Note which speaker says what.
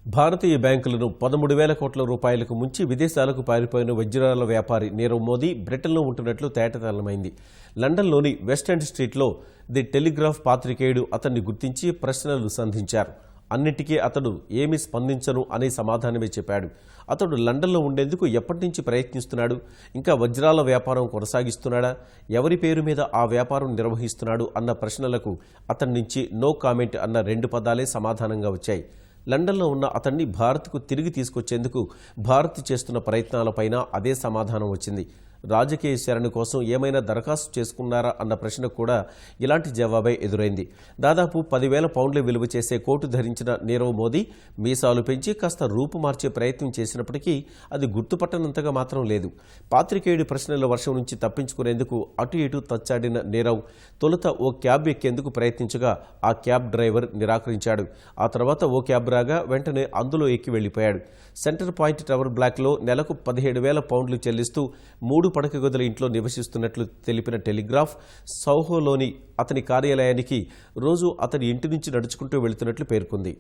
Speaker 1: భారతీయ బ్యాంకులను 13,000 కోట్ల రూపాయలకు ముంచి విదేశాలకు పారిపోయిన వజ్రాల వ్యాపారి నీరవ్ మోదీ బ్రిటన్లో ఉంటున్నట్లు తేటతెల్లమైంది. లండన్లోని వెస్ట్ ఎండ్ స్ట్రీట్లో ది టెలిగ్రాఫ్ పాత్రికేయుడు అతన్ని గుర్తించి ప్రశ్నలు సంధించారు. అన్నిటికీ అతడు ఏమీ స్పందించను అనే సమాధానమే చెప్పాడు. అతడు లండన్లో ఉండేందుకు ఎప్పటి నుంచి ప్రయత్నిస్తున్నాడు, ఇంకా వజ్రాల వ్యాపారం కొనసాగిస్తున్నాడా, ఎవరి పేరు మీద ఆ వ్యాపారం నిర్వహిస్తున్నాడు అన్న ప్రశ్నలకు అతని నుంచి నో కామెంట్ అన్న 2 పదాలే సమాధానంగా వచ్చాయి. లండన్లో ఉన్న అతన్ని భారత్కు తిరిగి తీసుకొచ్చేందుకు భారత్ చేస్తున్న ప్రయత్నాలపైన అదే సమాధానం వచ్చింది. రాజకీయ శరణ కోసం ఏమైనా దరఖాస్తు చేసుకున్నారా అన్న ప్రశ్నకు కూడా ఇలాంటి జవాబే ఎదురైంది. దాదాపు 10,000 పౌండ్ల విలువ చేసే కోటు ధరించిన నీరవ్ మోదీ మీసాలు పెంచి కాస్త రూపు మార్చే ప్రయత్నం చేసినప్పటికీ అది గుర్తుపట్టనంతగా మాత్రం లేదు. పాత్రికేయుడి ప్రశ్నల వర్షం నుంచి తప్పించుకునేందుకు అటు ఇటు తచ్చాడిన నీరవ్ తొలుత ఓ క్యాబ్ ఎక్కేందుకు ప్రయత్నించగా ఆ క్యాబ్ డ్రైవర్ నిరాకరించాడు. ఆ తర్వాత ఓ క్యాబ్ రాగా వెంటనే అందులో ఎక్కి వెళ్లిపోయాడు. సెంటర్ పాయింట్ టవర్ బ్లాక్లో నెలకు 17,000 పౌండ్లు చెల్లిస్తూ 3 పడక గదుల ఇంట్లో నివసిస్తున్నట్లు తెలిపిన టెలిగ్రాఫ్ సౌహోలోని అతని కార్యాలయానికి రోజు అతని ఇంటి నుంచి నడుచుకుంటూ వెళుతున్నట్లు పేర్కొంది.